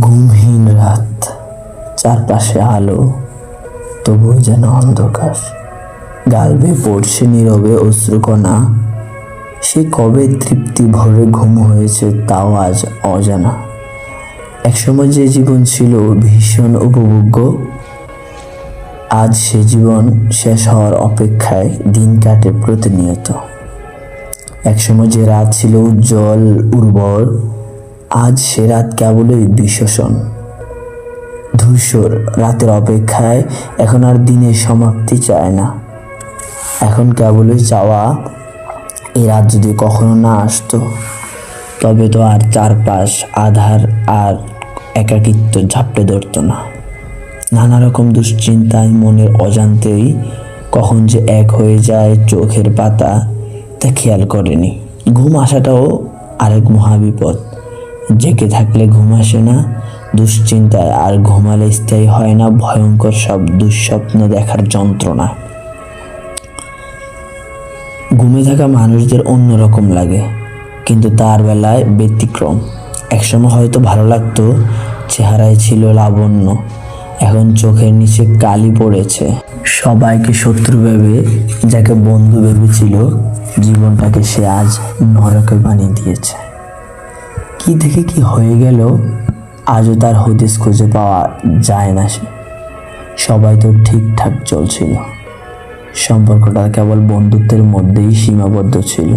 ঘুমহীন রাত, চারপাশে আলো, তবুও যেন অন্ধকার। গাল বেয়ে পড়ছে নীরবে অশ্রুকণা। সে কবে তৃপ্তি ভরে ঘুম হয়েছে তাও আজ অজানা। একসময় যে জীবন ছিল ভীষণ উপভোগ্য, আজ সে জীবন শেষ হওয়ার অপেক্ষায় দিন কাটে প্রতিনিয়ত। একসময় যে রাত ছিল উজ্জ্বল উর্বর, আজ সে রাত কেবলই বিশ্বসন ধূসর। রাতের অপেক্ষায় এখন আর দিনের সমাপ্তি চায় না, এখন কেবলই চাওয়া এই রাত যদি কখনো না আসতো, তবে তো আর চারপাশ আধার আর একাকিত্ব ঝাপটে ধরত না। নানা রকম দুশ্চিন্তায় মনের অজান্তেই কখন যে এক হয়ে যায় চোখের পাতা তা খেয়াল করেনি। ঘুম আসাটাও আরেক মহাবিপদ। জেগে থাকলে ঘুম আসে না দুশ্চিন্তায়, আর ঘুমালে স্থায়ী হয় না ভয়ঙ্কর সব দুঃস্বপ্ন দেখার যন্ত্রণা। ঘুমে থাকা মানুষদের অন্যরকম লাগে, কিন্তু তার বেলায় ব্যতিক্রম। একসময় হয়তো ভালো লাগতো, চেহারায় ছিল লাবণ্য, এখন চোখের নিচে কালি পড়েছে। সবাইকে শত্রু ভেবে যাকে বন্ধু ভেবেছিল, জীবনটাকে সে আজ নরকে বানিয়ে দিয়েছে। কি থেকে কি হয়ে গেল আজও তার হদিস খুঁজে পাওয়া যায় না। সবাই তো ঠিকঠাক চলছিল, সম্পর্কটা কেবল বন্ধুত্বের মধ্যেই সীমাবদ্ধ ছিল।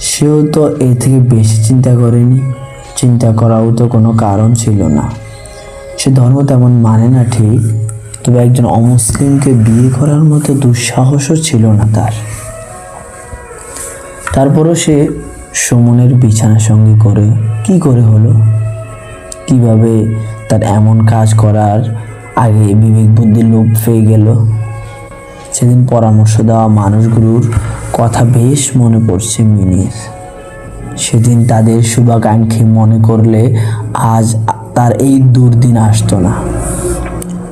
সেও তো এর থেকে বেশি চিন্তা করেনি, চিন্তা করাও তো কোনো কারণ ছিল না। সে ধর্ম তেমন মানে না ঠিক, তবে একজন অমুসলিমকে বিয়ে করার মতো দুঃসাহসও ছিল না তার। তারপরও সে সুমনের বিছানা সঙ্গী করে কি করে হলো? কিভাবে তার এমন কাজ করার আগে বিবেক বুদ্ধি লোপ পেয়ে গেল? সেদিন পরামর্শ দেওয়া মানুষগুলোর কথা বেশ মনে পড়ছে মিনির। সেদিন তাদের শুভাকাঙ্ক্ষী মনে করলে আজ তার এই দুর্দিন আসতো না।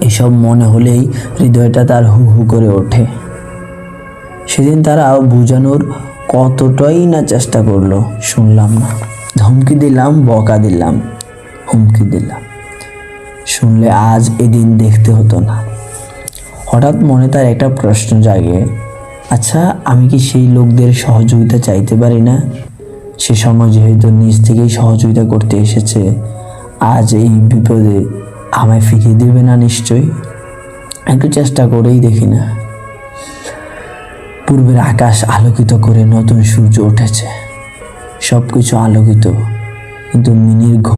এসব মনে হলেই হৃদয়টা তার হু হু করে ওঠে। সেদিন তারা বোঝানোর কতটাই না চেষ্টা করলো, শুনলাম না। ধমকি দিলাম, বকা দিলাম, হুমকি দিলাম, শুনলে আজ এদিন দেখতে হতো না। হঠাৎ মনে তার একটা প্রশ্ন জাগে, আচ্ছা আমি কি সেই লোকদের সহযোগিতা চাইতে পারি না? সে সময় যেহেতু নিজ থেকেই সহযোগিতা করতে এসেছে, আজ এই বিপদে আমায় ফিরিয়ে দেবে না নিশ্চয়ই? একটু চেষ্টা করেই দেখি না। পূর্বের আকাশ আলোকিত করে নতুন সূর্য উঠেছে, সবকিছু আলোকিত, কিন্তু মিনির